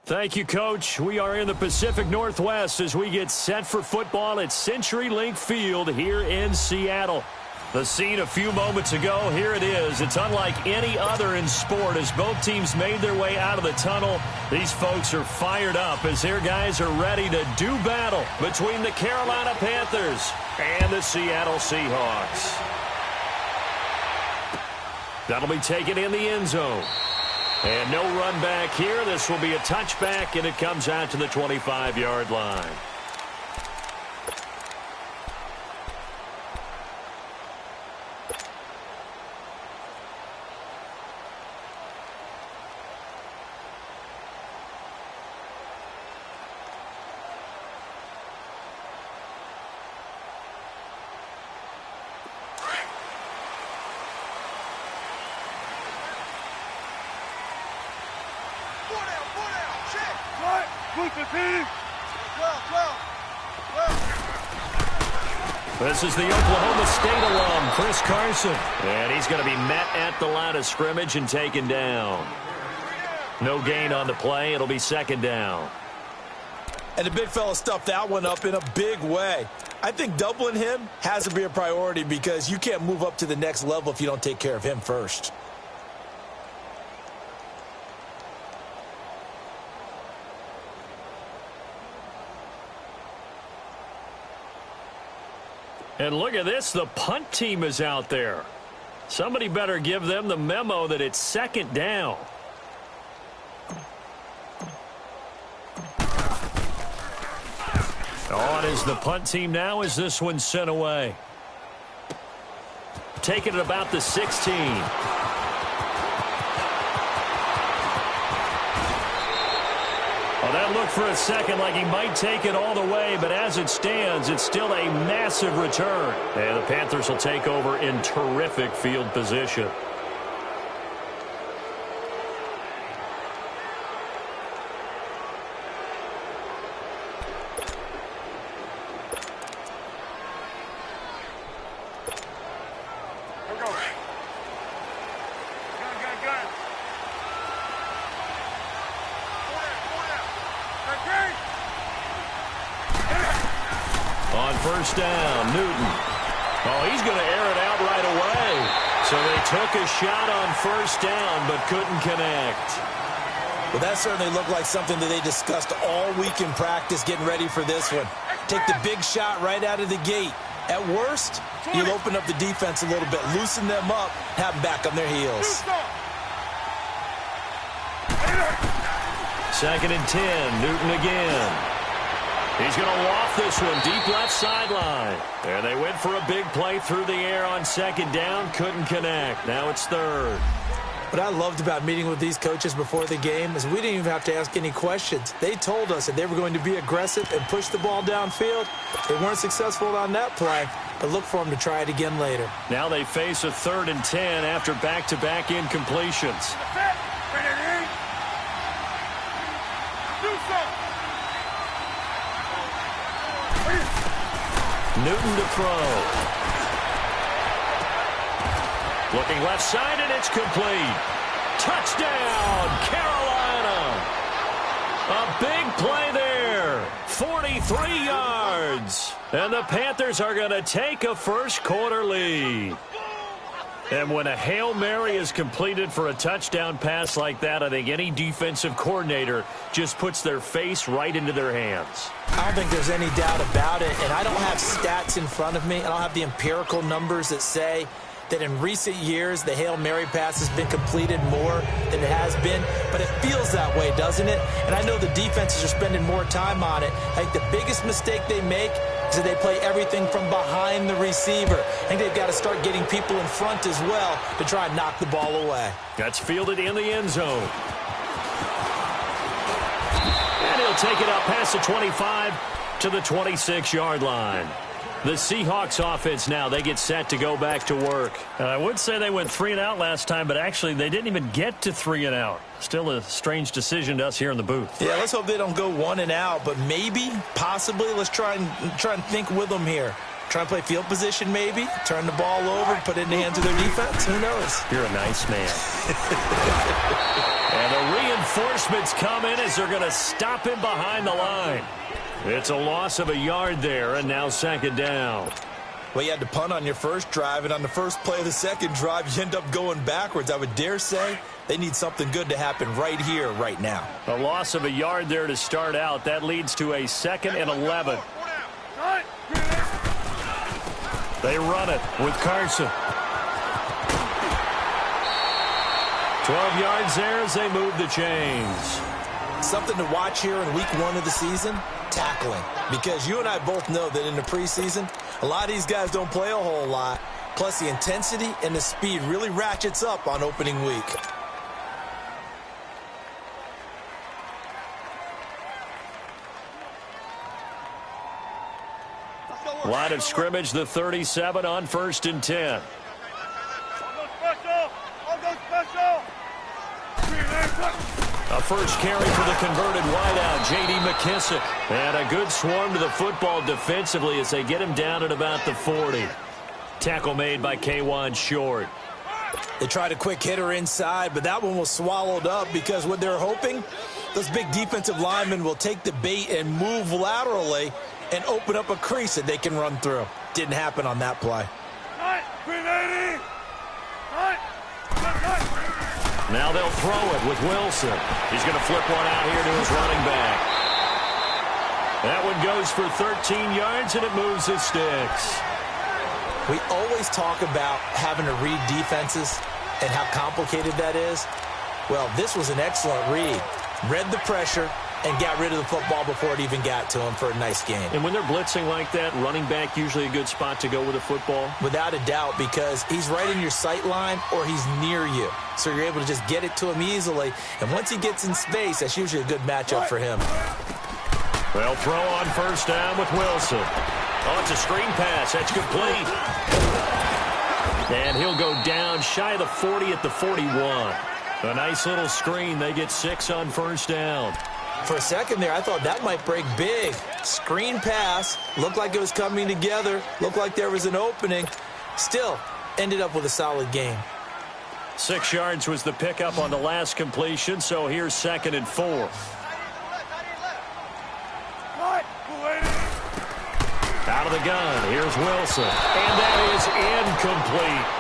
Thank you, Coach. We are in the Pacific Northwest as we get set for football at CenturyLink Field here in Seattle. The scene a few moments ago, here it is. It's unlike any other in sport as both teams made their way out of the tunnel. These folks are fired up as their guys are ready to do battle between the Carolina Panthers and the Seattle Seahawks. That'll be taken in the end zone. And no run back here. This will be a touchback, and it comes out to the 25-yard line. This is the Oklahoma State alum, Chris Carson. And he's going to be met at the line of scrimmage and taken down. No gain on the play. It'll be second down. And the big fella stuffed that one up in a big way. I think doubling him has to be a priority because you can't move up to the next level if you don't take care of him first. And look at this, the punt team is out there. Somebody better give them the memo that it's second down. On is the punt team now as this one's sent away. Taking it about the 16. Well, that looked for a second like he might take it all the way, but as it stands, it's still a massive return. And the Panthers will take over in terrific field position. First down, Newton. Oh, he's going to air it out right away. So they took a shot on first down but couldn't connect. Well, that certainly looked like something that they discussed all week in practice getting ready for this one. Take the big shot right out of the gate. At worst, you'll open up the defense a little bit, loosen them up, have them back on their heels. Second and 10, Newton again. He's going to loft this one deep left sideline. And they went for a big play through the air on second down. Couldn't connect. Now it's third. What I loved about meeting with these coaches before the game is we didn't even have to ask any questions. They told us that they were going to be aggressive and push the ball downfield. They weren't successful on that play, but look for them to try it again later. Now they face a 3rd and 10 after back-to-back incompletions. Newton to throw. Looking left side, and it's complete. Touchdown, Carolina. A big play there. 43 yards. And the Panthers are going to take a first-quarter lead. And when a Hail Mary is completed for a touchdown pass like that, I think any defensive coordinator just puts their face right into their hands. I don't think there's any doubt about it, and I don't have stats in front of me. I don't have the empirical numbers that say that in recent years the Hail Mary pass has been completed more than it has been, but it feels that way, doesn't it? And I know the defenses are spending more time on it. I think the biggest mistake they make is that they play everything from behind the receiver. I think they've got to start getting people in front as well to try and knock the ball away. That's fielded in the end zone. And he'll take it out past the 25 to the 26-yard line. The Seahawks offense now, they get set to go back to work. I would say they went 3 and out last time, but actually they didn't even get to 3 and out. Still a strange decision to us here in the booth. Yeah, let's hope they don't go 1 and out, but maybe, possibly, let's try and think with them here. Try and play field position maybe, turn the ball over, put it in the hands of their defense. Who knows? You're a nice man. And a Reinforcements come in as they're going to stop him behind the line. It's a loss of a yard there, and now second down. Well, you had to punt on your first drive, and on the first play of the second drive, you end up going backwards. I would dare say they need something good to happen right here, right now. A loss of a yard there to start out. That leads to a 2nd and 11. They run it with Carson. 12 yards there as they move the chains. Something to watch here in week 1 of the season, tackling. Because you and I both know that in the preseason, a lot of these guys don't play a whole lot. Plus, the intensity and the speed really ratchets up on opening week. Line of scrimmage, the 37 on 1st and 10. A first carry for the converted wideout, J.D. McKissick. And a good swarm to the football defensively as they get him down at about the 40. Tackle made by K'Wan Short. They tried a quick hitter inside, but that one was swallowed up because what they're hoping, those big defensive linemen will take the bait and move laterally and open up a crease that they can run through. Didn't happen on that play. Now they'll throw it with Wilson. He's going to flip one out here to his running back. That one goes for 13 yards, and it moves the sticks. We always talk about having to read defenses and how complicated that is. Well, this was an excellent read. Read the pressure and got rid of the football before it even got to him for a nice game. And when they're blitzing like that, running back usually a good spot to go with a football? Without a doubt, because he's right in your sight line or he's near you. So you're able to just get it to him easily. And once he gets in space, that's usually a good matchup for him. They'll throw on first down with Wilson. Oh, it's a screen pass. That's complete. And he'll go down shy of the 40 at the 41. A nice little screen. They get 6 on first down. For a second there, I thought that might break big. Screen pass. Looked like it was coming together. Looked like there was an opening. Still, ended up with a solid game. 6 yards was the pickup on the last completion, so here's 2nd and 4. Out of the gun, here's Wilson. And that is incomplete.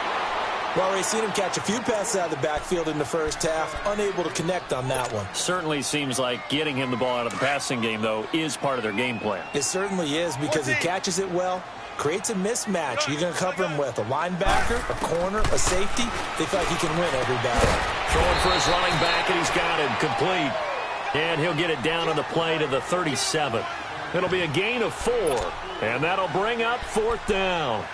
Well, we've seen him catch a few passes out of the backfield in the first half, unable to connect on that one. Certainly seems like getting him the ball out of the passing game, though, is part of their game plan. It certainly is because he catches it well, creates a mismatch. You're going to cover him with a linebacker, a corner, a safety. They feel like he can win every battle. Throwing for his running back, and he's got him complete. And he'll get it down on the play to the 37. It'll be a gain of 4, and that'll bring up 4th down.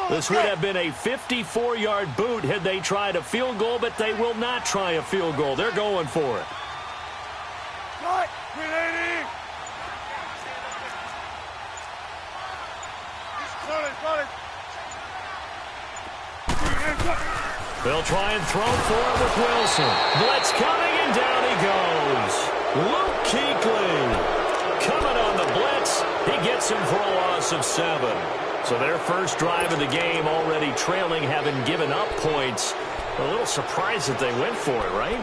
This would have been a 54-yard boot had they tried a field goal, but they will not try a field goal. They're going for it. They'll try and throw for it with Wilson. Blitz coming, and down he goes. Luke Kuechly coming on the blitz. He gets him for a loss of 7. So their first drive of the game already trailing, having given up points. A little surprised that they went for it, right?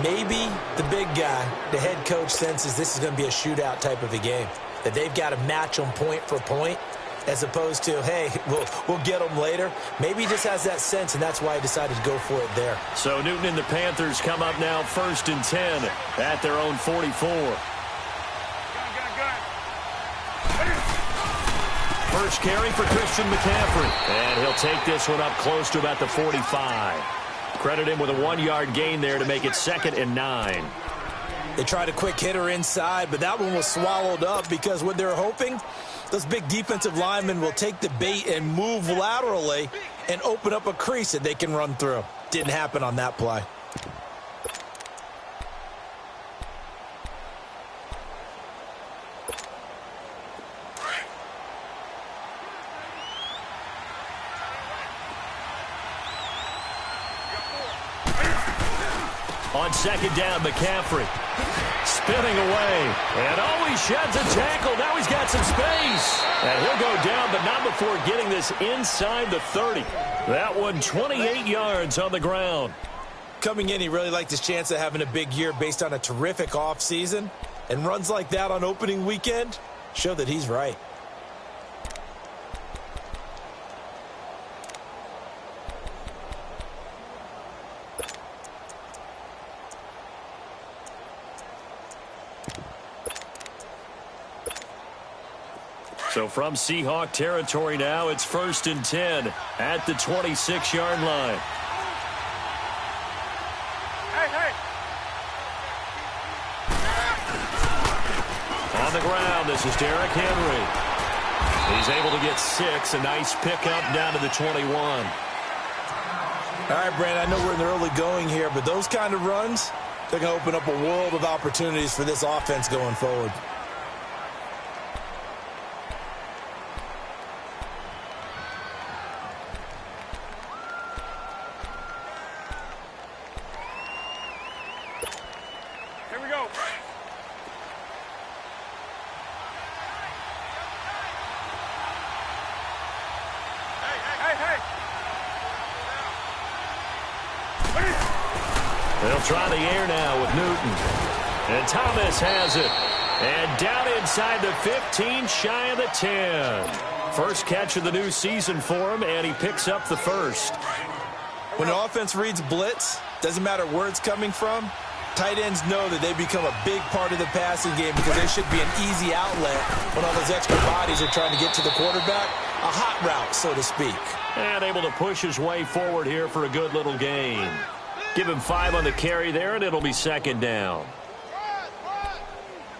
Maybe the big guy, the head coach, senses this is going to be a shootout type of a game. That they've got to match them point for point, as opposed to, hey, we'll get them later. Maybe he just has that sense, and that's why he decided to go for it there. So Newton and the Panthers come up now 1st and 10 at their own 44. First carry for Christian McCaffrey. And he'll take this one up close to about the 45. Credit him with a 1-yard gain there to make it 2nd and 9. They tried a quick hitter inside, but that one was swallowed up because what they're hoping, those big defensive linemen will take the bait and move laterally and open up a crease that they can run through. Didn't happen on that play. On second down, McCaffrey spinning away. And he sheds a tackle. Now he's got some space. And he'll go down, but not before getting this inside the 30. That one 28 yards on the ground. Coming in, he really liked his chance of having a big year based on a terrific offseason. And runs like that on opening weekend show that he's right. So from Seahawk territory now, it's 1st and 10 at the 26-yard line. On the ground, this is Derrick Henry. He's able to get 6. A nice pickup down to the 21. All right, Brandon, I know we're in the early going here, but those kind of runs, they're going to open up a world of opportunities for this offense going forward. They'll try the air now with Newton. And Thomas has it. And down inside the 15, shy of the 10. First catch of the new season for him, and he picks up the first. When an offense reads blitz, doesn't matter where it's coming from, tight ends know that they become a big part of the passing game because they should be an easy outlet when all those extra bodies are trying to get to the quarterback. A hot route, so to speak. And able to push his way forward here for a good little gain. Give him 5 on the carry there, and it'll be second down.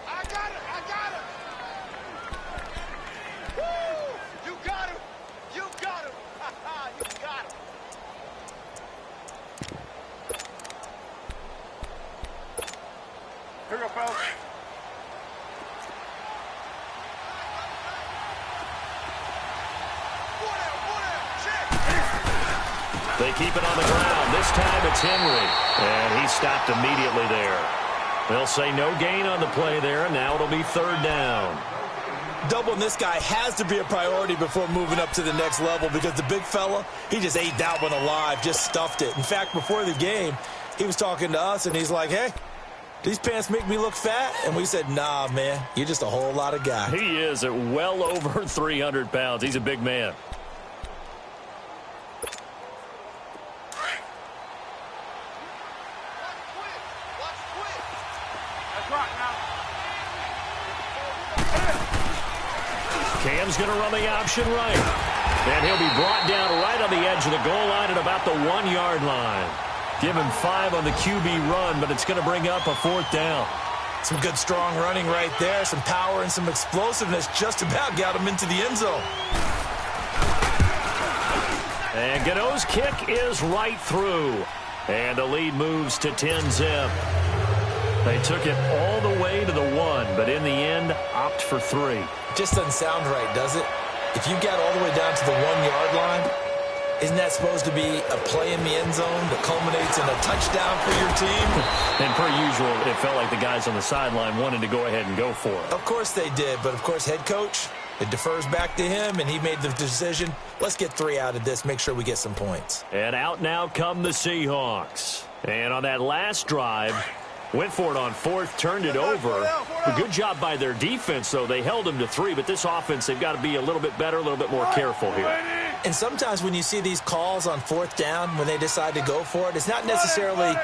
I got him. Woo! You got him. You got him. You got him. Here we go, fellas. They keep it on the ground. This time it's Henry. And he stopped immediately there. They'll say no gain on the play there, and now it'll be 3rd down. Doubling this guy has to be a priority before moving up to the next level because the big fella, he just ate that one alive, just stuffed it. In fact, before the game, he was talking to us, and he's like, hey, these pants make me look fat? And we said, nah, man, you're just a whole lot of guy. He is at well over 300 pounds. He's a big man. Cam's going to run the option right. And he'll be brought down right on the edge of the goal line at about the 1-yard line. Give him 5 on the QB run, but it's going to bring up a 4th down. Some good, strong running right there. Some power and some explosiveness just about got him into the end zone. And Gano's kick is right through. And the lead moves to 10-zip. They took it all the way to the 1, but in the end, opt for 3. Just doesn't sound right, does it? If you got all the way down to the 1-yard line, isn't that supposed to be a play in the end zone that culminates in a touchdown for your team? And per usual, it felt like the guys on the sideline wanted to go ahead and go for it. Of course they did, but of course head coach, it defers back to him, and he made the decision, let's get 3 out of this, make sure we get some points. And out now come the Seahawks. And on that last drive, went for it on 4th, turned it over. A good job by their defense, though. They held them to 3, but this offense, they've got to be a little bit better, a little bit more careful here. And sometimes when you see these calls on 4th down, when they decide to go for it, it's not necessarily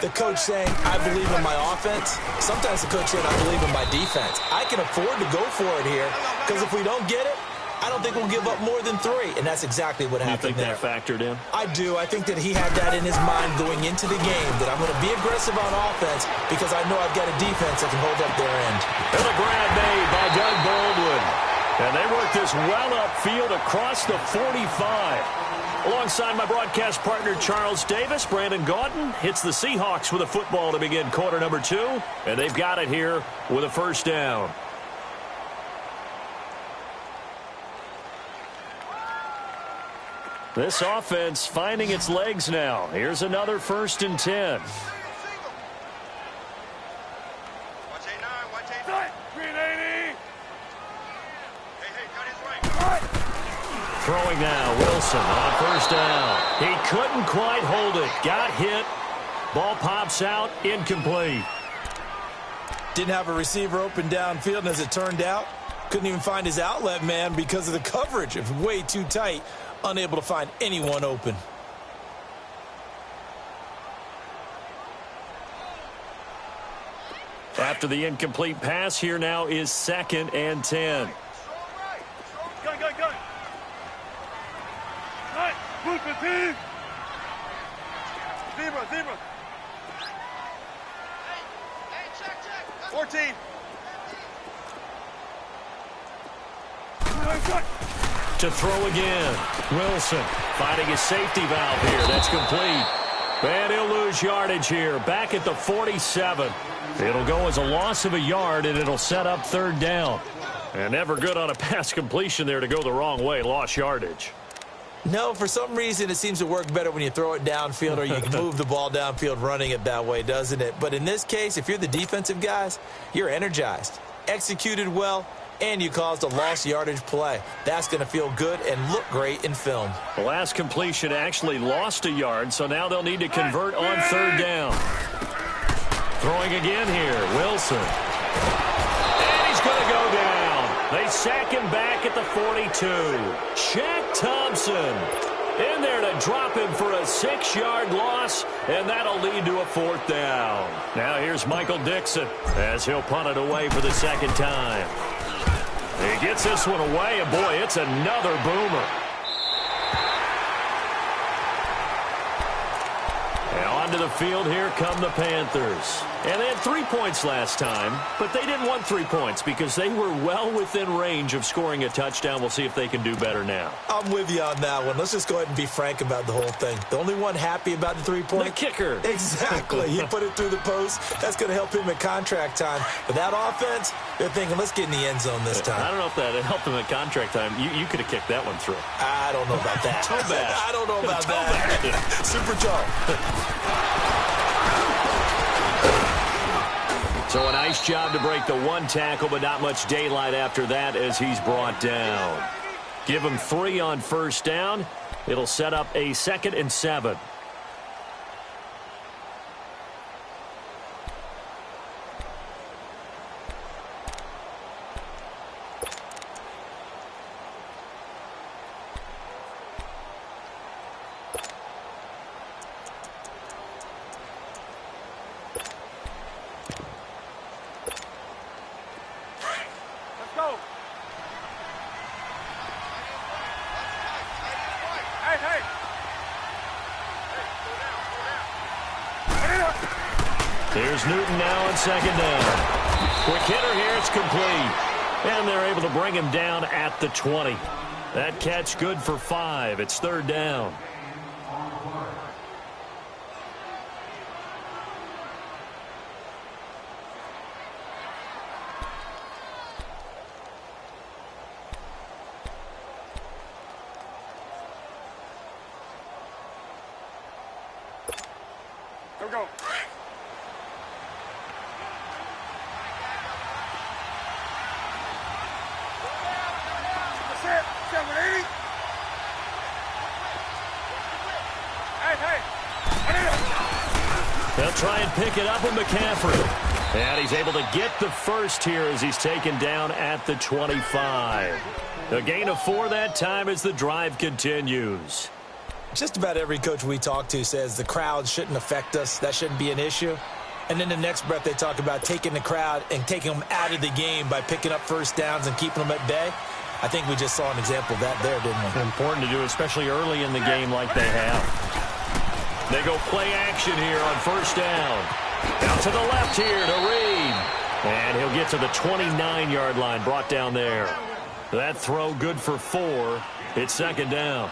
the coach saying, I believe in my offense. Sometimes the coach saying, I believe in my defense. I can afford to go for it here, because if we don't get it, I don't think we'll give up more than 3, and that's exactly what happened there. You think that factored in? I do. I think that he had that in his mind going into the game, that I'm going to be aggressive on offense because I know I've got a defense that can hold up their end. And a grab made by Doug Baldwin. And they work this well upfield across the 45. Alongside my broadcast partner, Charles Davis, Brandon Gaudin hits the Seahawks with a football to begin quarter number 2. And they've got it here with a 1st down. This offense finding its legs now. Here's another 1st and 10. Throwing now, Wilson on first down. He couldn't quite hold it. Got hit. Ball pops out, incomplete. Didn't have a receiver open downfield, and as it turned out, couldn't even find his outlet man because of the coverage. It was way too tight, unable to find anyone open. After the incomplete pass, here now is 2nd and 10. Gun. Right, move the team. Zebra. Hey, check. 14. To throw again. Wilson finding his safety valve here. That's complete. And he'll lose yardage here. Back at the 47. It'll go as a loss of a yard, and it'll set up 3rd down. And never good on a pass completion there to go the wrong way. Lost yardage. No, for some reason it seems to work better when you throw it downfield or you can move the ball downfield running it that way, doesn't it? But in this case, if you're the defensive guys, you're energized, executed well, and you caused a lost yardage play. That's going to feel good and look great in film. The last completion actually lost a yard, so now they'll need to convert on 3rd down. Throwing again here, Wilson. And he's going to go down. They sack him back at the 42. Shaq Thompson in there to drop him for a 6-yard loss, and that'll lead to a 4th down. Now here's Michael Dixon as he'll punt it away for the 2nd time. He gets this one away, and boy, it's another boomer. And onto the field, here come the Panthers. And they had 3 points last time, but they didn't want 3 points because they were well within range of scoring a touchdown. We'll see if they can do better now. I'm with you on that one. Let's just go ahead and be frank about the whole thing. The only one happy about the 3-point? The kicker. Exactly. He put it through the post. That's going to help him in contract time. But that offense, they're thinking, let's get in the end zone this time. I don't know if that helped him in contract time. You could have kicked that one through. I don't know about that. Toe bad. I don't know about that. Super toe. So a nice job to break the 1 tackle, but not much daylight after that as he's brought down. Give him 3 on first down. It'll set up a 2nd and 7. Here's Newton now on 2nd down. Quick hitter here, it's complete. And they're able to bring him down at the 20. That catch good for 5. It's 3rd down. Here we go. They'll try and pick it up with McCaffrey. And he's able to get the first here as he's taken down at the 25. A gain of 4 that time as the drive continues. Just about every coach we talk to says the crowd shouldn't affect us. That shouldn't be an issue. And then the next breath they talk about taking the crowd and taking them out of the game by picking up first downs and keeping them at bay. I think we just saw an example of that there, didn't we? Important to do, especially early in the game like they have. They go play action here on first down. Out to the left here to Reed. And he'll get to the 29-yard line, brought down there. That throw good for 4. It's 2nd down.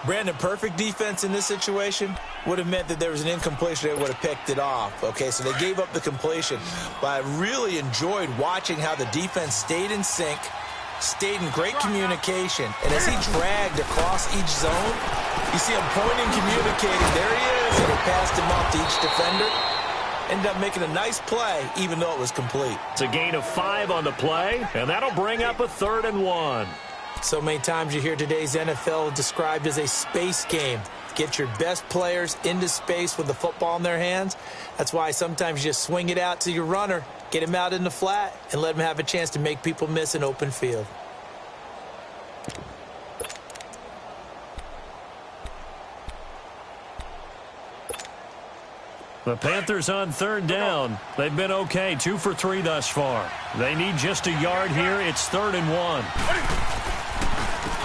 Brandon, perfect defense in this situation would have meant that there was an incompletion. They would have picked it off. Okay, so they gave up the completion. But I really enjoyed watching how the defense stayed in sync, stayed in great communication. And as he dragged across each zone, you see him pointing, communicating. There he is. And he passed him off to each defender. Ended up making a nice play, even though it was complete. It's a gain of 5 on the play, and that'll bring up a 3rd and 1. So many times you hear today's NFL described as a space game. Get your best players into space with the football in their hands. That's why sometimes you just swing it out to your runner, get him out in the flat, and let him have a chance to make people miss an open field. The Panthers on third down. They've been okay, 2 for 3 thus far. They need just a yard here. It's 3rd and 1.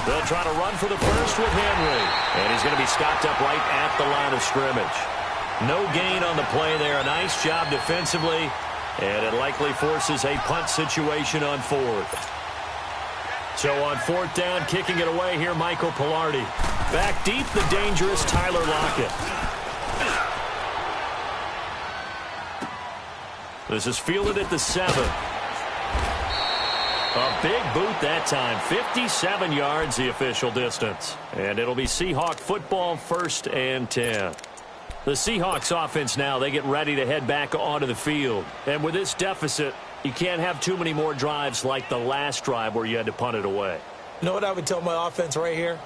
They'll try to run for the first with Henry. And he's going to be stopped up right at the line of scrimmage. No gain on the play there. A nice job defensively. And it likely forces a punt situation on 4th. So on 4th down, kicking it away here, Michael Pilardi. Back deep, the dangerous Tyler Lockett. This is fielded at the 7. A big boot that time. 57 yards the official distance. And it'll be Seahawk football, 1st and 10. The Seahawks offense now, they get ready to head back onto the field. And with this deficit, you can't have too many more drives like the last drive where you had to punt it away. You know what I would tell my offense right here?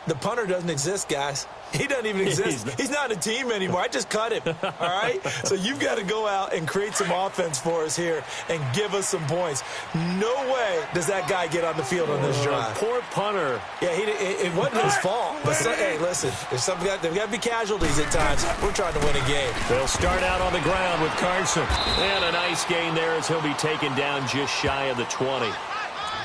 The punter doesn't exist, guys. He doesn't even exist. He's not a team anymore. I just cut him, all right? So you've got to go out and create some offense for us here and give us some points. No way does that guy get on the field on this drive. Poor punter. Yeah, it wasn't his fault. But hey, listen, there's got to be casualties at times. We're trying to win a game. They'll start out on the ground with Carson. And a nice gain there as he'll be taken down just shy of the 20.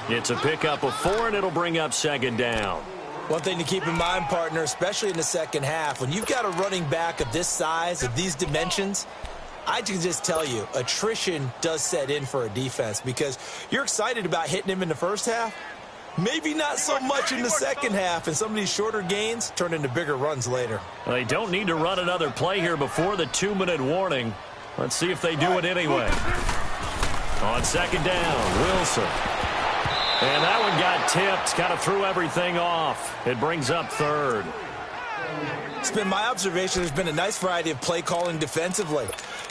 It's a pickup of 4, and it'll bring up 2nd down. One thing to keep in mind, partner, especially in the second half, when you've got a running back of this size, of these dimensions, I can just tell you, attrition does set in for a defense because you're excited about hitting him in the first half. Maybe not so much in the second half, and some of these shorter gains turn into bigger runs later. They don't need to run another play here before the 2-minute warning. Let's see if they do it anyway. On 2nd down, Wilson. And that one got tipped, kind of threw everything off. It brings up 3rd. It's been my observation there's been a nice variety of play calling defensively.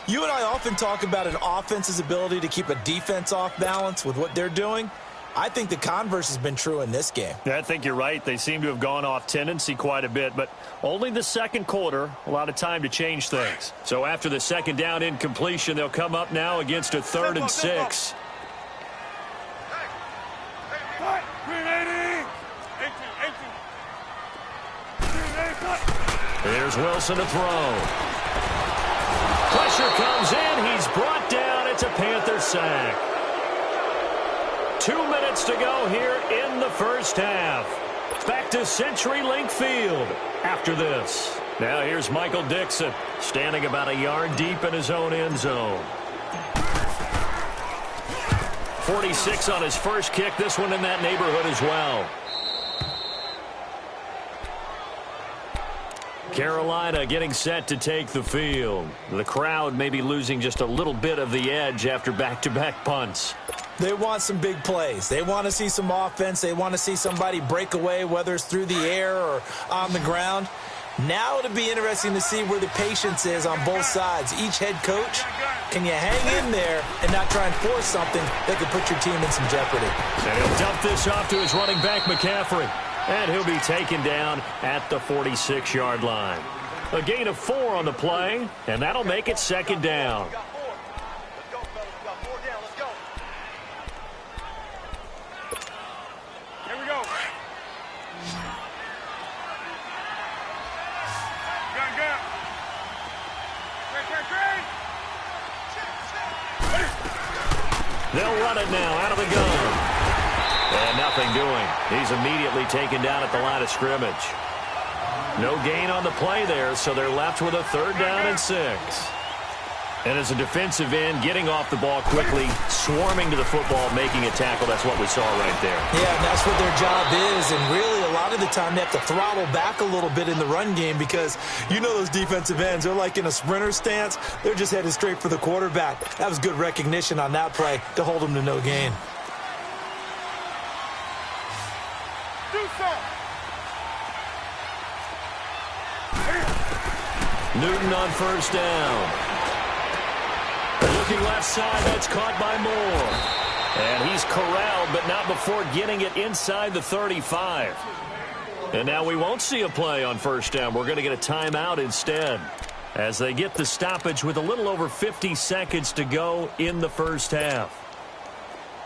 You and I often talk about an offense's ability to keep a defense off balance with what they're doing. I think the converse has been true in this game. Yeah, I think you're right. They seem to have gone off tendency quite a bit, but only the second quarter, a lot of time to change things. So after the 2nd down incompletion, they'll come up now against a 3rd and 6. Here's Wilson to throw. Pressure comes in. He's brought down. It's a Panther sack. 2 minutes to go here in the first half. Back to CenturyLink Field after this. Now here's Michael Dixon standing about a yard deep in his own end zone. 46 on his first kick. This one in that neighborhood as well. Carolina getting set to take the field. The crowd may be losing just a little bit of the edge after back-to-back punts. They want some big plays. They want to see some offense. They want to see somebody break away, whether it's through the air or on the ground. Now it'll be interesting to see where the patience is on both sides. Each head coach, can you hang in there and not try and force something that could put your team in some jeopardy? And he'll dump this off to his running back, McCaffrey. And he'll be taken down at the 46-yard line. A gain of 4 on the play, and that'll make it 2nd down. Here we go. They'll run it now out of the gun. And nothing doing. He's immediately taken down at the line of scrimmage. No gain on the play there, so they're left with a 3rd down and 6. And as a defensive end, getting off the ball quickly, swarming to the football, making a tackle, that's what we saw right there. Yeah, and that's what their job is. And really, a lot of the time, they have to throttle back a little bit in the run game because you know those defensive ends, they're like in a sprinter stance. They're just headed straight for the quarterback. That was good recognition on that play to hold them to no gain. Newton on 1st down. Looking left side, that's caught by Moore. And he's corralled, but not before getting it inside the 35. And now we won't see a play on first down. We're going to get a timeout instead, as they get the stoppage with a little over 50 seconds to go in the first half.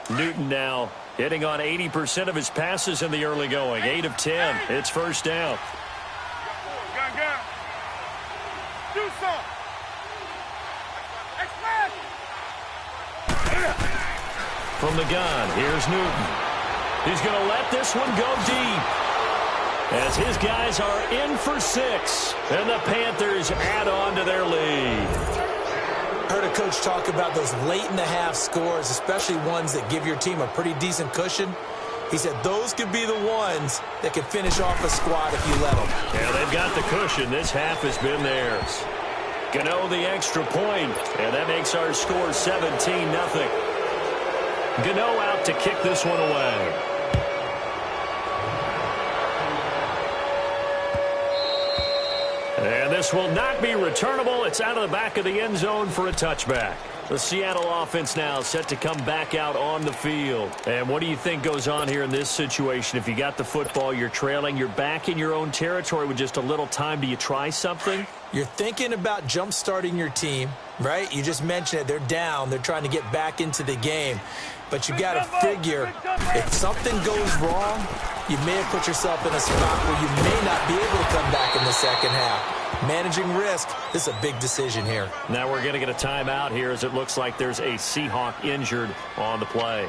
Newton now hitting on 80% of his passes in the early going. 8 of 10. It's first down. Do something. From the gun, here's Newton. He's going to let this one go deep, as his guys are in for 6, and the Panthers add on to their lead. I heard a coach talk about those late-in-the-half scores, especially ones that give your team a pretty decent cushion. He said those could be the ones that could finish off a squad if you let them. Yeah, they've got the cushion. This half has been theirs. Gano the extra point, and that makes our score 17-0. Gano out to kick this one away. And this will not be returnable. It's out of the back of the end zone for a touchback. The Seattle offense now set to come back out on the field. And what do you think goes on here in this situation? If you got the football, you're trailing, you're back in your own territory with just a little time. Do you try something? You're thinking about jump-starting your team, right? You just mentioned it. They're down. They're trying to get back into the game. But you got to figure, if something goes wrong, you may have put yourself in a spot where you may not be able to come back in the second half. Managing risk, this is a big decision here. Now we're going to get a timeout here, as it looks like there's a Seahawk injured on the play.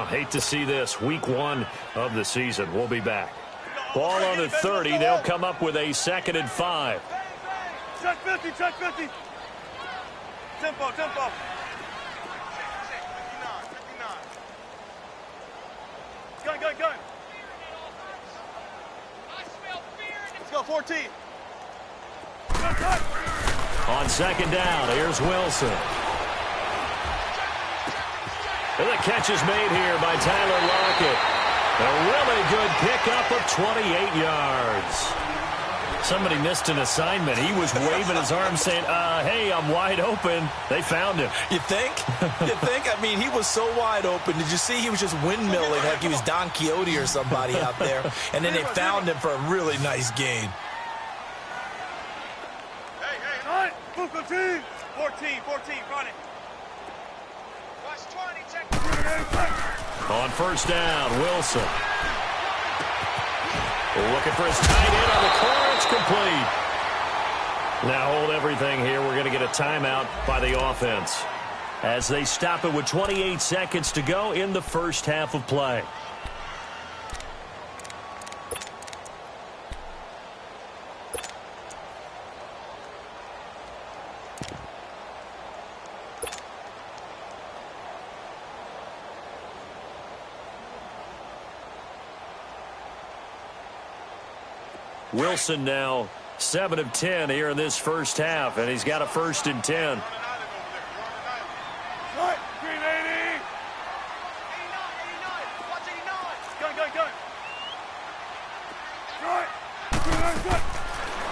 Hate to see this. Week 1 of the season. We'll be back. Ball on the 30. They'll come up with a 2nd and 5. Check 50, check 50. Tempo, tempo. 59. Gun. Let's go, 14. On 2nd down, here's Wilson. And the catch is made here by Tyler Lockett. A really good pickup of 28 yards. Somebody missed an assignment. He was waving his arm saying, hey, I'm wide open. They found him. You think? You think? I mean, he was so wide open. Did you see he was just windmilling like he was Don Quixote or somebody out there? And then they found him for a really nice gain. Hey, Buka team. 14, run it. Watch 20, check. On first down, Wilson. Looking for his tight end on the corner. It's complete. Now hold everything here. We're going to get a timeout by the offense, as they stop it with 28 seconds to go in the first half of play. Wilson now 7 of 10 here in this first half, and he's got a 1st and 10. What? Green 80. 89. Watch 89. Gun.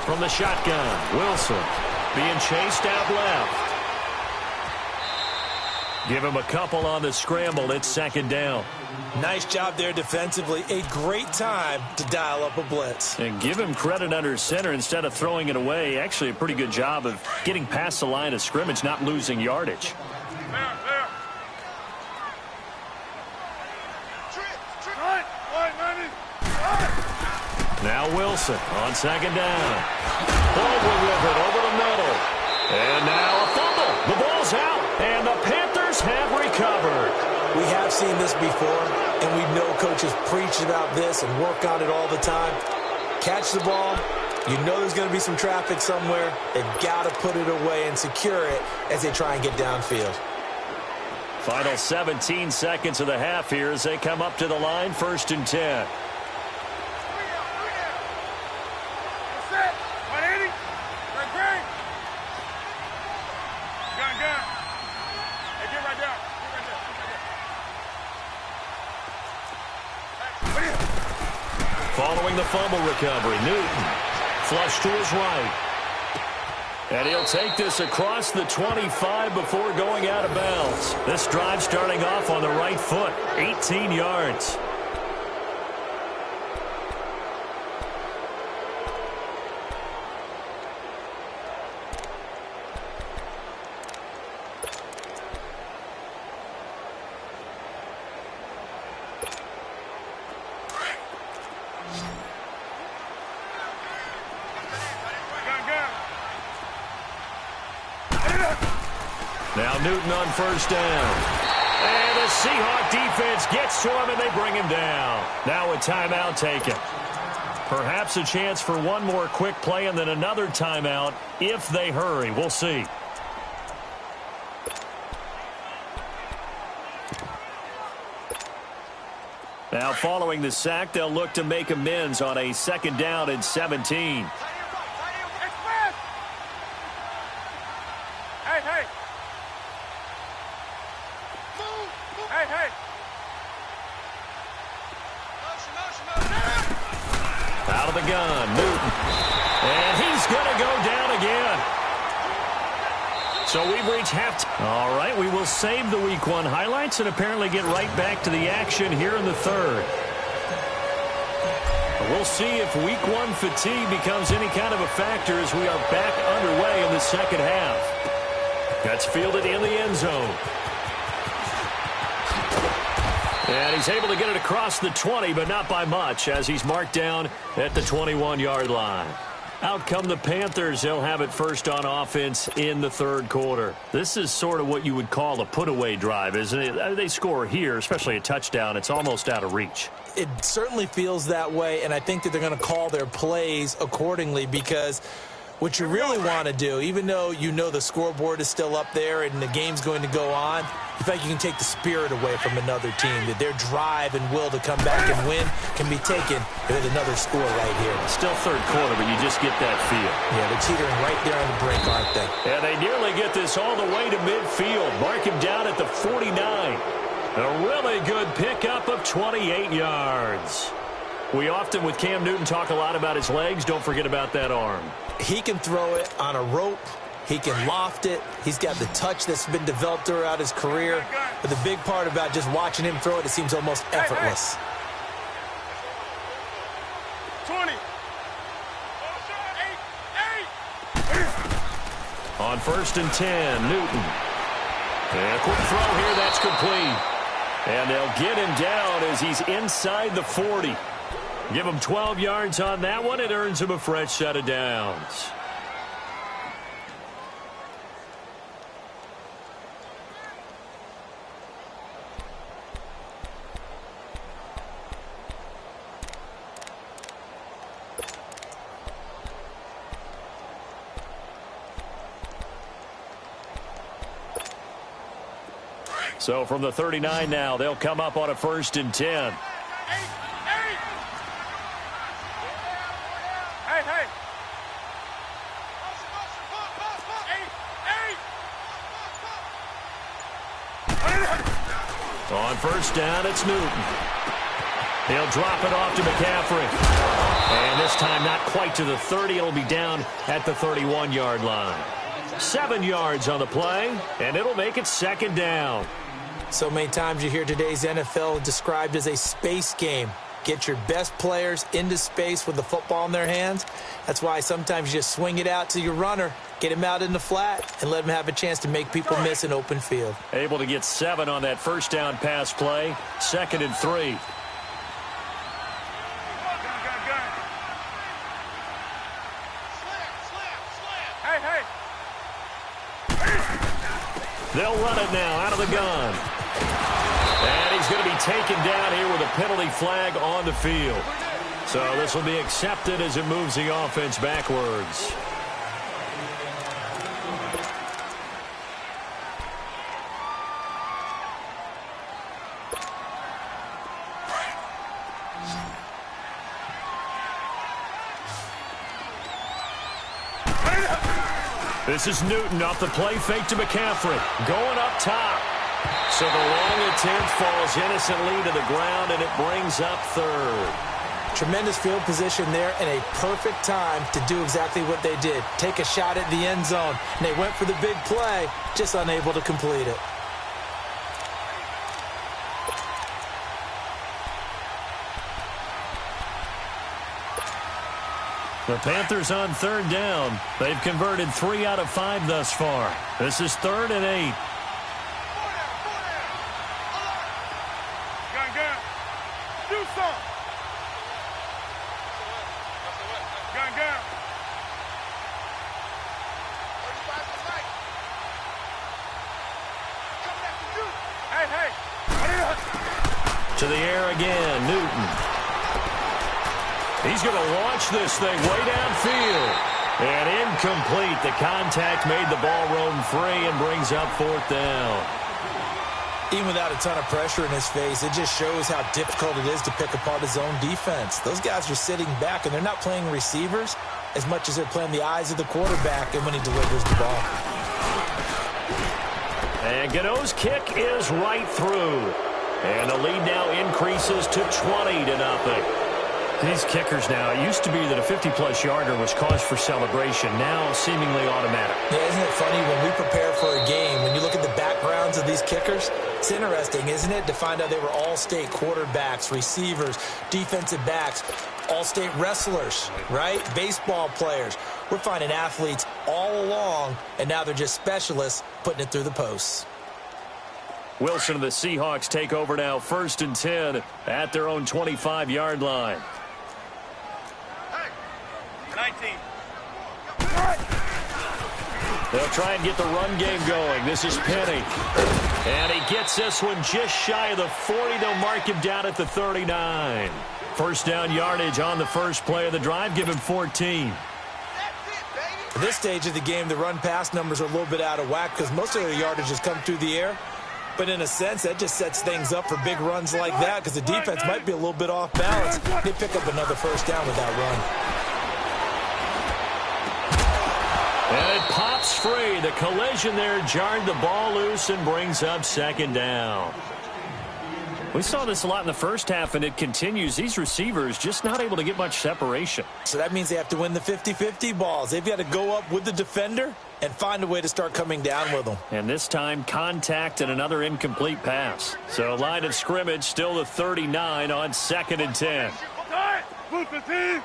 From the shotgun, Wilson being chased out left. Give him a couple on the scramble. It's 2nd down. Nice job there defensively. A great time to dial up a blitz. And give him credit under center instead of throwing it away. Actually, a pretty good job of getting past the line of scrimmage, not losing yardage. There. Now Wilson on 2nd down. Over with it, over the middle. And now a fumble. The ball's out, and the Panthers have recovered. We have seen this before, and we know coaches preach about this and work on it all the time. Catch the ball. You know there's going to be some traffic somewhere. They've got to put it away and secure it as they try and get downfield. Final 17 seconds of the half here as they come up to the line, 1st and 10. Following the fumble recovery, Newton flush to his right. And he'll take this across the 25 before going out of bounds. This drive starting off on the right foot, 18 yards. Now Newton on first down. And the Seahawks defense gets to him, and they bring him down. Now a timeout taken. Perhaps a chance for one more quick play and then another timeout if they hurry. We'll see. Now following the sack, they'll look to make amends on a second down and 17. Out of the gun, Newton. And he's going to go down again. So we've reached halftime. All right, we will save the Week 1 highlights and apparently get right back to the action here in the third. We'll see if Week 1 fatigue becomes any kind of a factor as we are back underway in the second half. That's fielded in the end zone. And he's able to get it across the 20, but not by much, as he's marked down at the 21-yard line. Out come the Panthers. They'll have it first on offense in the third quarter. This is sort of what you would call a put-away drive, isn't it? They score here, especially a touchdown. It's almost out of reach. It certainly feels that way, and I think that they're going to call their plays accordingly, because what you really want to do, even though you know the scoreboard is still up there and the game's going to go on, you think you can take the spirit away from another team, that their drive and will to come back and win can be taken with another score right here. Still third quarter, but you just get that feel. Yeah, they're teetering right there on the brink, aren't they? And they nearly get this all the way to midfield. Mark him down at the 49. A really good pickup of 28 yards. We often, with Cam Newton, talk a lot about his legs. Don't forget about that arm. He can throw it on a rope. He can loft it. He's got the touch that's been developed throughout his career. But the big part about just watching him throw it, it seems almost effortless. 20. On first and 10, Newton. And a quick throw here, that's complete. And they'll get him down as he's inside the 40. Give him 12 yards on that one. It earns him a fresh set of downs. So from the 39 now, they'll come up on a first and 10. On first down, it's Newton. He'll drop it off to McCaffrey. And this time not quite to the 30. It'll be down at the 31-yard line. 7 yards on the play, and it'll make it second down. So many times you hear today's NFL described as a space game. Get your best players into space with the football in their hands. That's why sometimes you just swing it out to your runner, get him out in the flat, and let him have a chance to make people miss an open field. Able to get 7 on that first down pass play. 2nd and 3. They'll run it now out of the gun. And he's going to be taken down here with a penalty flag on the field. So this will be accepted as it moves the offense backwards. This is Newton off the play fake to McCaffrey. Going up top. So the long attempt falls innocently to the ground, and it brings up third. tremendous field position there and a perfect time to do exactly what they did. Take a shot at the end zone. And they went for the big play, just unable to complete it. The Panthers on third down. They've converted 3 out of 5 thus far. This is 3rd and 8. Gun. Do something. Gun. 35 to the right. Coming after you. Hey. To the air again, Newton. He's going to launch this thing way downfield. And incomplete. The contact made the ball roam free and brings up 4th down. Even without a ton of pressure in his face, it just shows how difficult it is to pick apart his own defense. Those guys are sitting back, and they're not playing receivers as much as they're playing the eyes of the quarterback and when he delivers the ball. And Gano's kick is right through. And the lead now increases to 20-0. These kickers now, it used to be that a 50-plus yarder was cause for celebration. Now, seemingly automatic. Yeah, isn't it funny when we prepare for a game, when you look at the backgrounds of these kickers, it's interesting, isn't it, to find out they were all-state quarterbacks, receivers, defensive backs, all-state wrestlers, right? Baseball players. We're finding athletes all along, and now they're just specialists putting it through the posts. Wilson and the Seahawks take over now, 1st and 10 at their own 25-yard line. 19. They'll try and get the run game going. This is Penny. And he gets this one just shy of the 40. They'll mark him down at the 39. First down yardage on the first play of the drive. Give him 14. At this stage of the game, the run-pass numbers are a little bit out of whack because most of the yardage has come through the air. But in a sense, that just sets things up for big runs like that because the defense might be a little bit off balance. They pick up another first down with that run. And it pops free. The collision there jarred the ball loose and brings up 2nd down. We saw this a lot in the first half, and it continues. These receivers just not able to get much separation. So that means they have to win the 50-50 balls. They've got to go up with the defender and find a way to start coming down with them. And this time, contact and another incomplete pass. So line of scrimmage still the 39 on 2nd and 10. Move the team.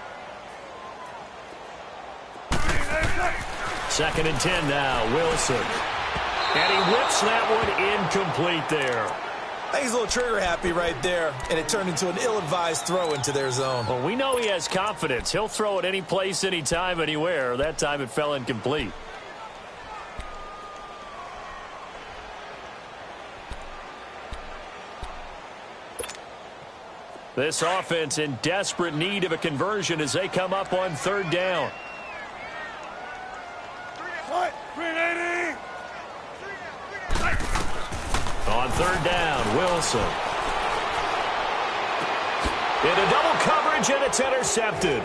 2nd and 10 now, Wilson. And he whips that one incomplete there. I think he's a little trigger happy right there, and it turned into an ill-advised throw into their zone. Well, we know he has confidence. He'll throw it any place, anytime, anywhere. That time it fell incomplete. This offense in desperate need of a conversion as they come up on 3rd down. On 3rd down, Wilson. Into double coverage, and it's intercepted.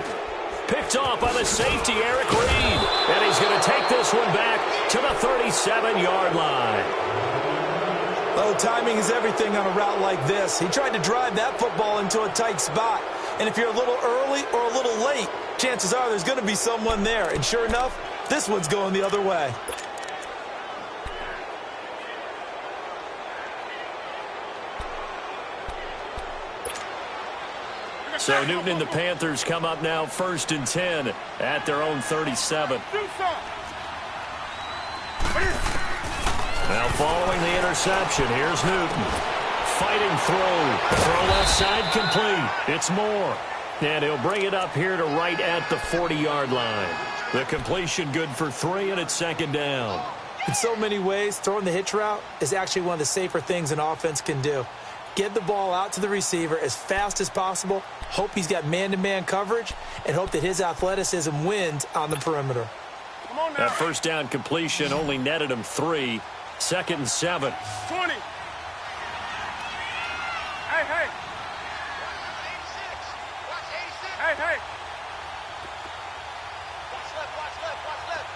Picked off by the safety, Eric Reed. And he's going to take this one back to the 37-yard line. Oh, timing is everything on a route like this. He tried to drive that football into a tight spot. And if you're a little early or a little late, chances are there's going to be someone there. And sure enough, this one's going the other way. So Newton and the Panthers come up now 1st and 10 at their own 37. Now following the interception, here's Newton. Fighting throw. Throw left side complete. It's Moore. And he'll bring it up here to right at the 40-yard line. The completion good for 3, and it's 2nd down. In so many ways, throwing the hitch route is actually one of the safer things an offense can do. Get the ball out to the receiver as fast as possible, hope he's got man-to-man coverage, and hope that his athleticism wins on the perimeter. That first down completion only netted him 3. 2nd and 7. 20. Hey. Hey. Watch left.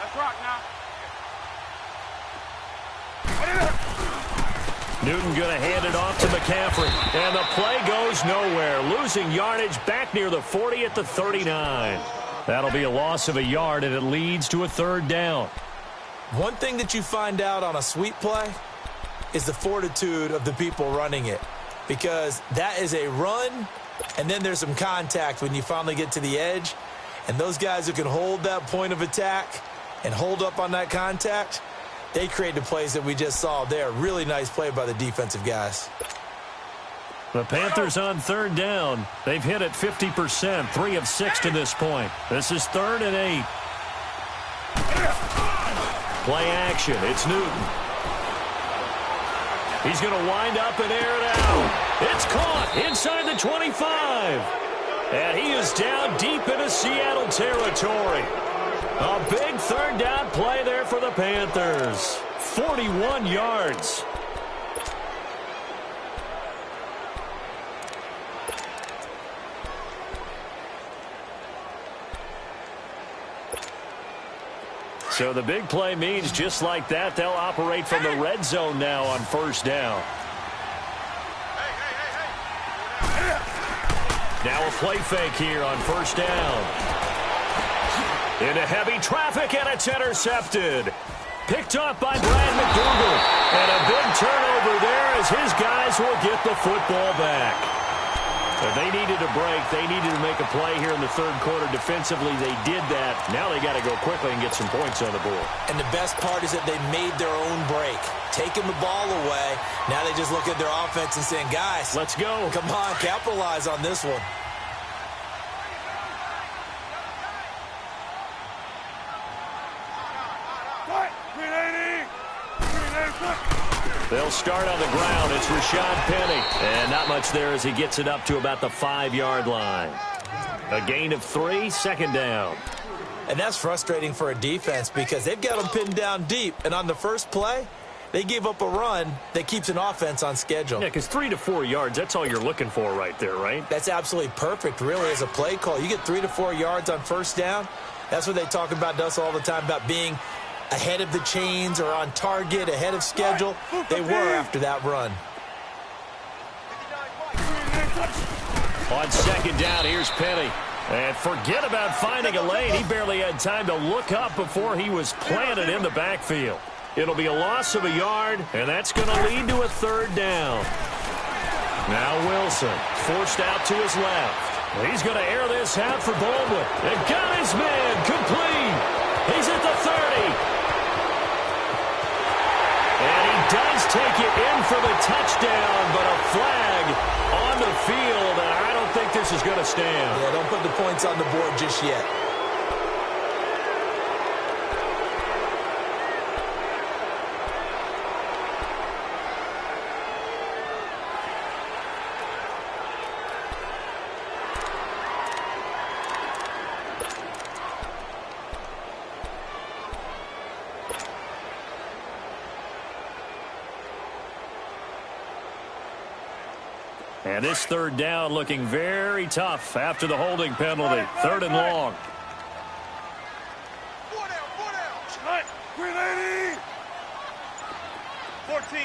Let's rock now. Newton going to hand it off to McCaffrey. And the play goes nowhere. Losing yardage back near the 40 at the 39. That'll be a loss of a yard, and it leads to a third down. One thing that you find out on a sweep play is the fortitude of the people running it. Because that is a run, and then there's some contact when you finally get to the edge. And those guys who can hold that point of attack and hold up on that contact, they create the plays that we just saw there. Really nice play by the defensive guys. The Panthers on third down. They've hit it 50%, 3 of 6 to this point. This is 3rd and 8. Play action. It's Newton. He's going to wind up and air it out. It's caught inside the 25. And he is down deep into Seattle territory. A big third down play there for the Panthers. 41 yards. So the big play means just like that, they'll operate from the red zone now on first down. Now a play fake here on first down. Into heavy traffic, and it's intercepted. Picked up by Brad McDougal. And a big turnover there as his guys will get the football back. If they needed a break, they needed to make a play here in the third quarter. Defensively, they did that. Now they got to go quickly and get some points on the board. And the best part is that they made their own break. Taking the ball away. Now they just look at their offense and saying, guys, let's go. Come on, capitalize on this one. They'll start on the ground. It's Rashad Penny. And not much there as he gets it up to about the 5-yard line. A gain of 3, second down. And that's frustrating for a defense because they've got them pinned down deep. And on the first play, they gave up a run that keeps an offense on schedule. Yeah, because 3 to 4 yards, that's all you're looking for right there, right? That's absolutely perfect, really, as a play call. You get 3 to 4 yards on first down. That's what they talk about to us all the time, about being ahead of the chains or on target, ahead of schedule. They were after that run. On second down, here's Penny. And forget about finding a lane. He barely had time to look up before he was planted in the backfield. It'll be a loss of a yard, and that's going to lead to a third down. Now Wilson forced out to his left. He's going to air this out for Baldwin. And got his man complete. He's at the 30. And he does take it in for the touchdown, but a flag on the field, and I don't think this is going to stand. Yeah, don't put the points on the board just yet. And this third down looking very tough after the holding penalty. 3rd and long. 4 down. 380. 14.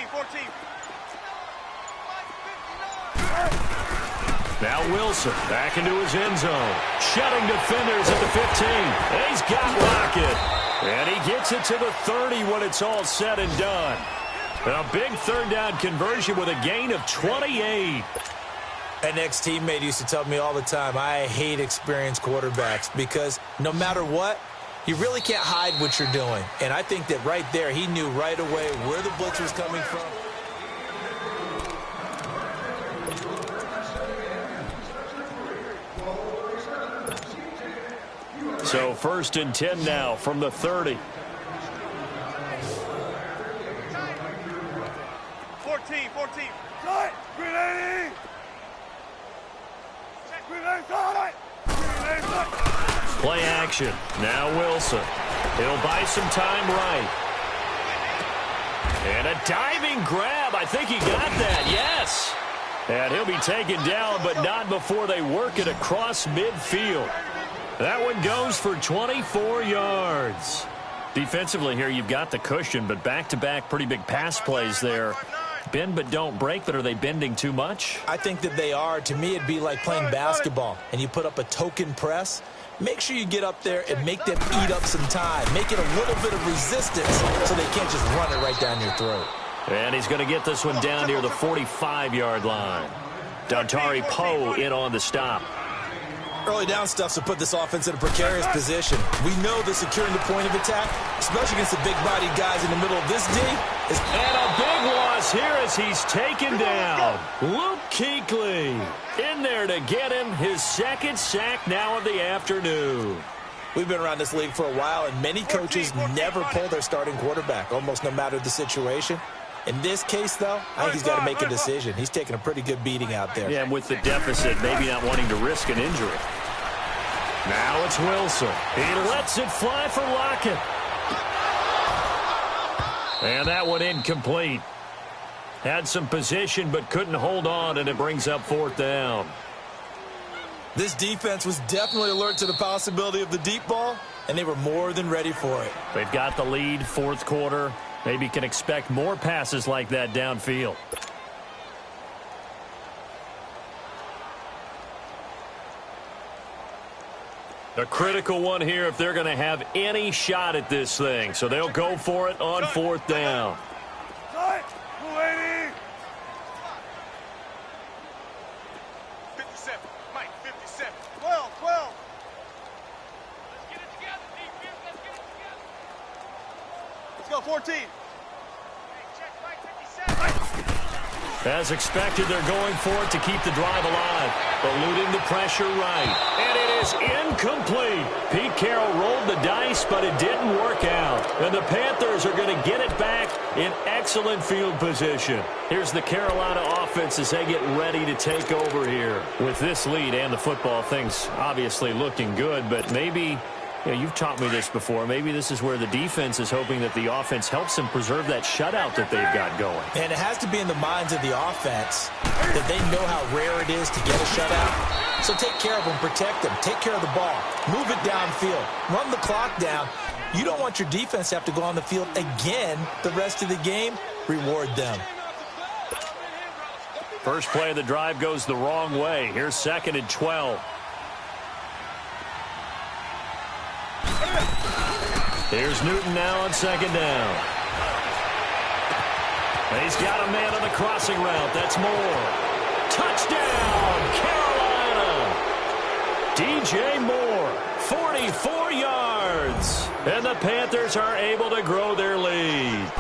Now Wilson back into his end zone. Shutting defenders at the 15. And he's got Lockett. And he gets it to the 30 when it's all said and done. A big third down conversion with a gain of 28. An ex-teammate used to tell me all the time, I hate experienced quarterbacks because no matter what, you really can't hide what you're doing. And I think that right there, he knew right away where the blitz was coming from. So 1st and 10 now from the 30. 14. Play action. Now Wilson. He'll buy some time right. And a diving grab. I think he got that. Yes. And he'll be taken down, but not before they work it across midfield. That one goes for 24 yards. Defensively here, you've got the cushion, but back-to-back pretty big pass plays there. Bend but don't break, but are they bending too much? I think that they are. To me, it'd be like playing basketball, and you put up a token press. Make sure you get up there and make them eat up some time. Make it a little bit of resistance so they can't just run it right down your throat. And he's going to get this one down near the 45-yard line. Dontari Poe in on the stop. Early down stuff to put this offense in a precarious position. We know that securing the point of attack, especially against the big-bodied guys in the middle of this D, is... And a big loss here as he's taken down. Luke Kuechly in there to get him his second sack now of the afternoon. We've been around this league for a while, and many coaches never pull their starting quarterback, almost no matter the situation. In this case, though, I think he's got to make a decision. He's taking a pretty good beating out there. Yeah, and with the deficit, maybe not wanting to risk an injury. Now it's Wilson. He lets it fly for Lockett. And that one incomplete. Had some position but couldn't hold on, and it brings up fourth down. This defense was definitely alert to the possibility of the deep ball, and they were more than ready for it. They've got the lead, fourth quarter. Maybe can expect more passes like that downfield. A critical one here if they're going to have any shot at this thing. So they'll go for it on fourth down. 57, Mike, 57. 12, 12. Let's get it together, defense. Let's get it together. Let's go, 14. Hey, check, Mike, 57. As expected, they're going for it to keep the drive alive. Eluding the pressure right. And it is incomplete. Pete Carroll rolled the dice, but it didn't work out. And the Panthers are going to get it back in excellent field position. Here's the Carolina offense as they get ready to take over here. With this lead and the football, things obviously looking good, but maybe... Yeah, you've taught me this before. Maybe this is where the defense is hoping that the offense helps them preserve that shutout that they've got going. And it has to be in the minds of the offense that they know how rare it is to get a shutout. So take care of them, protect them, take care of the ball, move it downfield, run the clock down. You don't want your defense to have to go on the field again the rest of the game. Reward them. First play of the drive goes the wrong way. Here's 2nd and 12. Here's Newton now on 2nd down. And he's got a man on the crossing route. That's Moore. Touchdown, Carolina. DJ Moore, 44 yards. And the Panthers are able to grow their lead.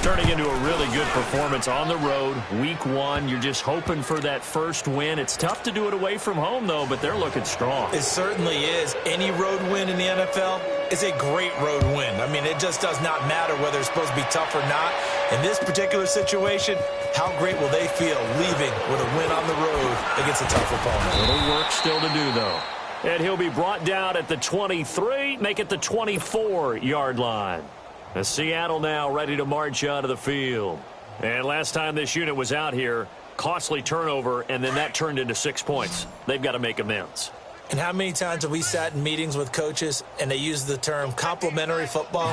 Turning into a really good performance on the road. Week 1, you're just hoping for that first win. It's tough to do it away from home, though, but they're looking strong. It certainly is. Any road win in the NFL is a great road win. I mean, it just does not matter whether it's supposed to be tough or not. In this particular situation, how great will they feel leaving with a win on the road against a tough opponent? A little work still to do, though. And he'll be brought down at the 23, make it the 24-yard line. As Seattle now ready to march out of the field. And last time this unit was out here, costly turnover, and then that turned into 6 points. They've got to make amends. And how many times have we sat in meetings with coaches and they use the term complementary football?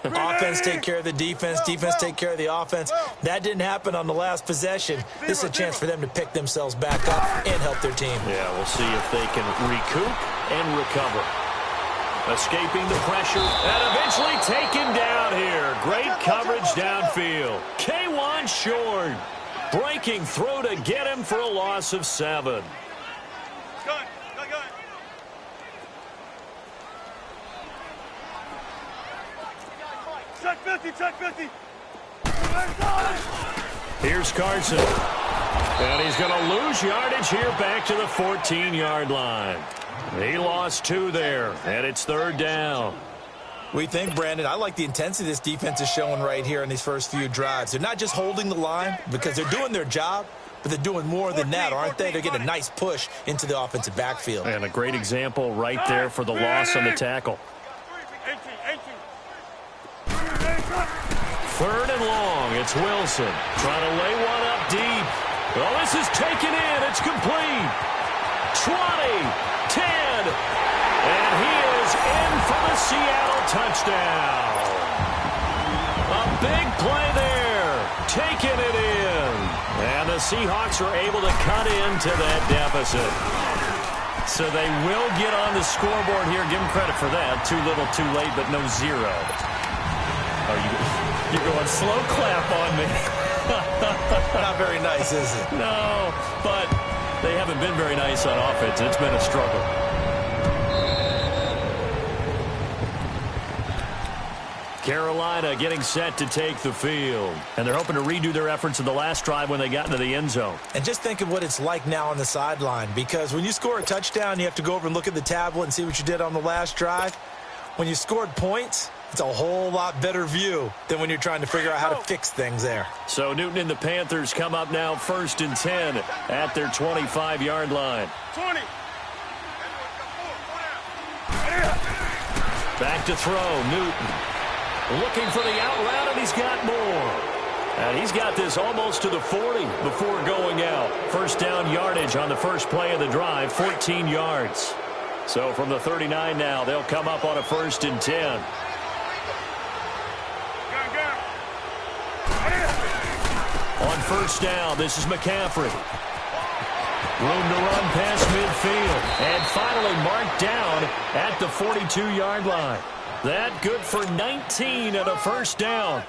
Offense take care of the defense, defense take care of the offense. That didn't happen on the last possession. This is a chance for them to pick themselves back up and help their team. Yeah, we'll see if they can recoup and recover. Escaping the pressure and eventually taken down here. Great coverage downfield. K1 short. Breaking through to get him for a loss of 7. Gun. Check 50, check 50. Here's Carson. And he's going to lose yardage here back to the 14-yard line. He lost 2 there, and it's 3rd down. We think, Brandon, I like the intensity this defense is showing right here in these first few drives. They're not just holding the line because they're doing their job, but they're doing more than that, aren't they? They're getting a nice push into the offensive backfield. And a great example right there for the loss on the tackle. 3rd and long. It's Wilson trying to lay one up deep. Well, this is taken in. It's complete. 20. 10, and he is in for the Seattle touchdown. A big play there. Taken banking it in. And the Seahawks are able to cut into that deficit. So they will get on the scoreboard here. Give them credit for that. Too little, too late, but no zero. Oh, you're going slow clap on me. Not very nice, is it? No, but they haven't been very nice on offense. It's been a struggle. Carolina getting set to take the field. And they're hoping to redo their efforts in the last drive when they got into the end zone. And just think of what it's like now on the sideline. Because when you score a touchdown, you have to go over and look at the tablet and see what you did on the last drive. When you scored points, it's a whole lot better view than when you're trying to figure out how to fix things there. So Newton and the Panthers come up now 1st and 10 at their 25-yard line. 20. Back to throw, Newton. Looking for the out route, and he's got more. And he's got this almost to the 40 before going out. First down yardage on the first play of the drive, 14 yards. So from the 39 now, they'll come up on a 1st and 10. On first down, this is McCaffrey. Room to run past midfield. And finally marked down at the 42-yard line. That good for 19 and a first down.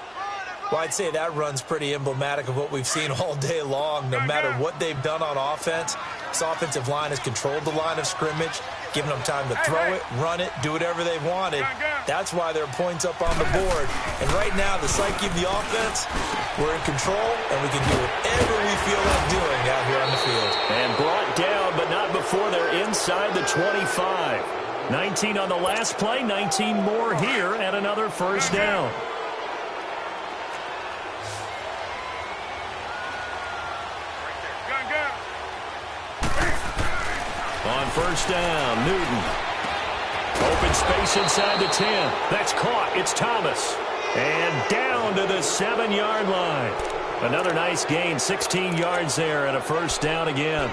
Well, I'd say that run's pretty emblematic of what we've seen all day long. No matter what they've done on offense, this offensive line has controlled the line of scrimmage, given them time to throw it, run it, do whatever they wanted. That's why there are points up on the board. And right now, the psyche of the offense, we're in control, and we can do whatever we feel like doing out here on the field. And brought down, but not before they're inside the 25. 19 on the last play, 19 more here, and another first down. On first down, Newton. Open space inside the 10. That's caught. It's Thomas. And down to the 7-yard line. Another nice gain, 16 yards there, and a first down again.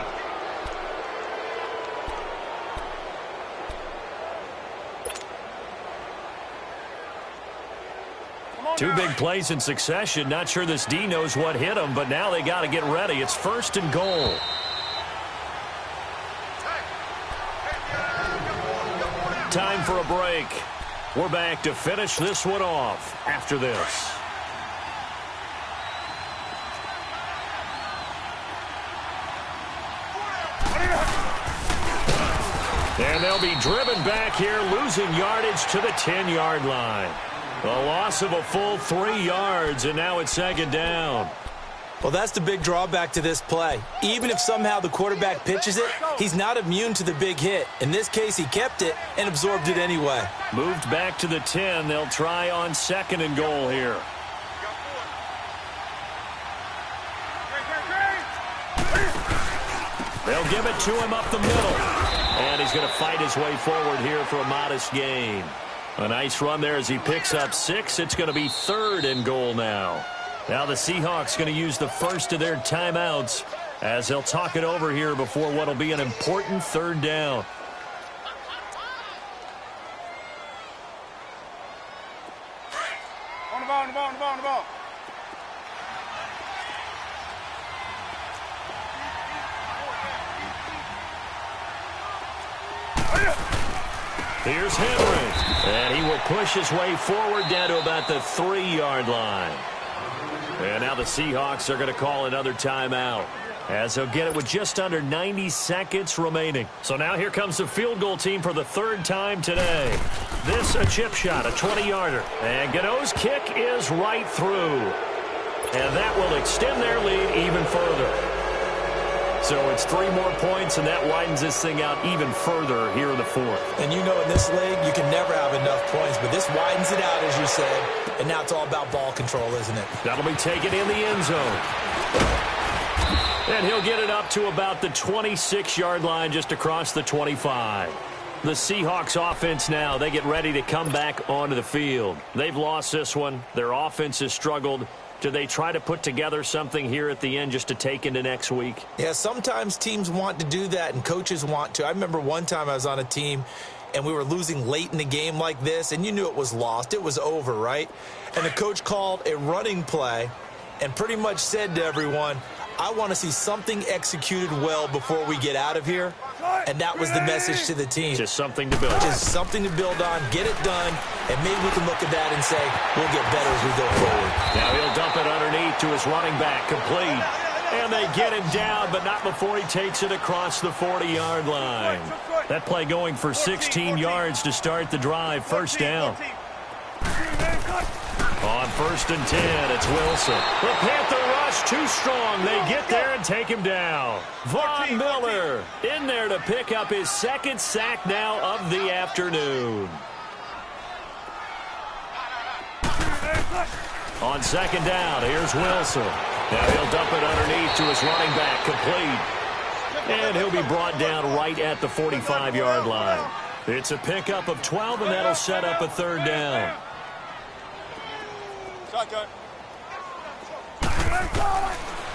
Two big plays in succession. Not sure this D knows what hit him, but now they got to get ready. It's 1st and goal. Time for a break. We're back to finish this one off after this. And they'll be driven back here, losing yardage to the 10-yard line. A loss of a full 3 yards, and now it's 2nd down. Well, that's the big drawback to this play. Even if somehow the quarterback pitches it, he's not immune to the big hit. In this case, he kept it and absorbed it anyway. Moved back to the 10. They'll try on 2nd and goal here. They'll give it to him up the middle. And he's going to fight his way forward here for a modest gain. A nice run there as he picks up 6. It's going to be 3rd and goal now. Now the Seahawks going to use the first of their timeouts as they'll talk it over here before what will be an important 3rd down. On the ball, on the ball, on the ball, on the ball. Here's Henry. And he will push his way forward down to about the 3-yard line. And now the Seahawks are going to call another timeout as they'll get it with just under 90 seconds remaining. So now here comes the field goal team for the 3rd time today. This a chip shot, a 20-yarder. And Gano's kick is right through. And that will extend their lead even further. So it's 3 more points, and that widens this thing out even further here in the 4th. And you know in this league, you can never have enough points, but this widens it out, as you said. And now it's all about ball control, isn't it? That'll be taken in the end zone. And he'll get it up to about the 26-yard line just across the 25. The Seahawks offense now, they get ready to come back onto the field. They've lost this one. Their offense has struggled. Do they try to put together something here at the end just to take into next week? Yeah, sometimes teams want to do that and coaches want to. I remember one time I was on a team and we were losing late in the game like this, and you knew it was lost. It was over, right? And the coach called a running play, and pretty much said to everyone, I want to see something executed well before we get out of here. And that was the message to the team. Just something to build on. Just something to build on, get it done, and maybe we can look at that and say, we'll get better as we go forward. Now he'll dump it underneath to his running back, complete. And they get him down, but not before he takes it across the 40-yard line. That play going for 16 yards to start the drive. First down. On 1st and 10, it's Wilson. The Panther rush too strong. They get there and take him down. Von Miller in there to pick up his 2nd sack now of the afternoon. On 2nd down, here's Wilson. Now he'll dump it underneath to his running back, complete. And he'll be brought down right at the 45-yard line. It's a pickup of 12, and that'll set up a 3rd down.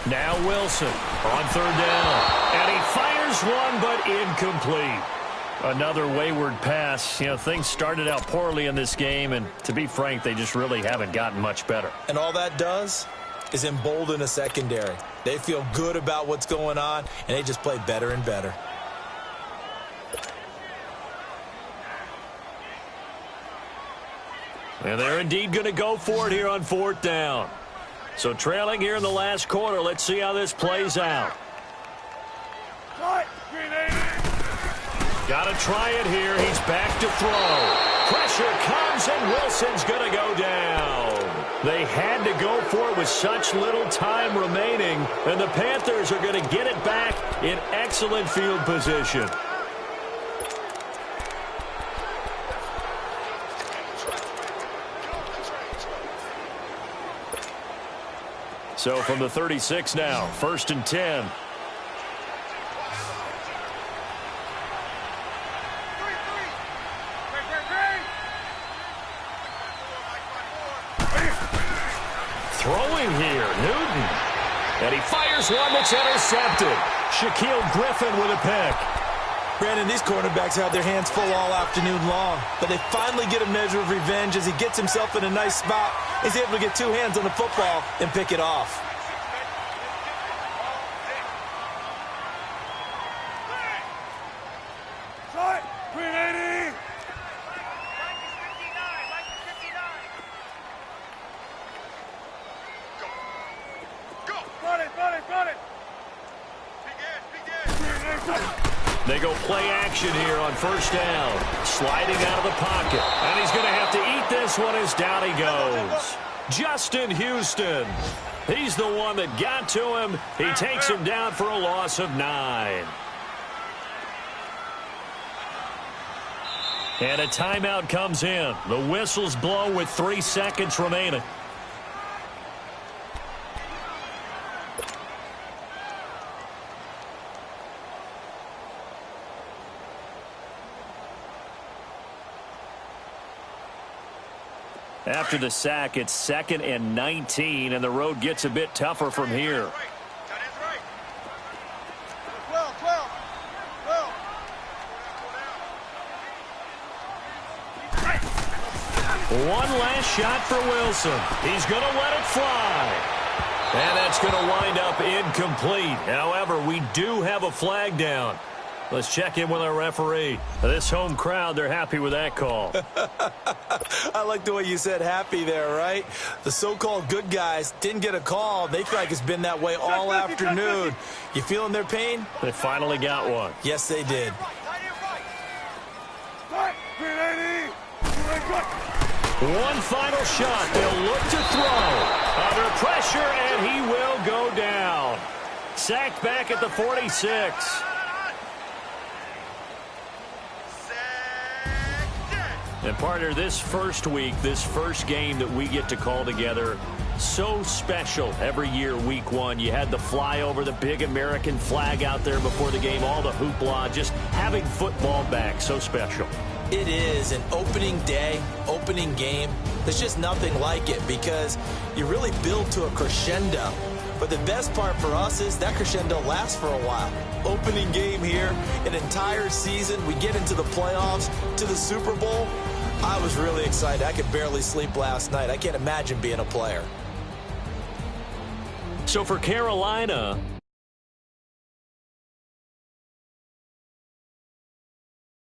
Now Wilson on 3rd down. And he fires one, but incomplete. Another wayward pass. You know, things started out poorly in this game, and to be frank, they just really haven't gotten much better. And all that does is embolden a secondary. They feel good about what's going on, and they just play better and better. And they're indeed going to go for it here on 4th down. So trailing here in the last quarter. Let's see how this plays out. Got to try it here. He's back to throw. Pressure comes, and Wilson's going to go down. They had to go for it with such little time remaining, and the Panthers are going to get it back in excellent field position. So from the 36 now, 1st and 10. Throwing here, Newton. And he fires one that's intercepted. Shaquille Griffin with a pick. Brandon, these cornerbacks have their hands full all afternoon long, but they finally get a measure of revenge as he gets himself in a nice spot. He's able to get 2 hands on the football and pick it off. They go play action here on 1st down. Sliding out of the pocket. And he's going to have to eat this one as down he goes. Justin Houston. He's the one that got to him. He takes him down for a loss of 9. And a timeout comes in. The whistles blow with 3 seconds remaining. After the sack, it's 2nd and 19, and the road gets a bit tougher from here. 12. One last shot for Wilson. He's going to let it fly. And that's going to wind up incomplete. However, we do have a flag down. Let's check in with our referee. This home crowd, they're happy with that call. I like the way you said happy there, right? The so-called good guys didn't get a call. They feel like it's been that way all afternoon. You feeling their pain? They finally got one. Yes, they did. One final shot. They'll look to throw. Under pressure, and he will go down. Sacked back at the 46. And partner, this first week, this first game that we get to call together, so special every year, week 1. You had the flyover, the big American flag out there before the game, all the hoopla, just having football back, so special. It is an opening day, opening game. There's just nothing like it because you really build to a crescendo. But the best part for us is that crescendo lasts for a while. Opening game here, an entire season. We get into the playoffs, to the Super Bowl. I was really excited. I could barely sleep last night. I can't imagine being a player. So for Carolina,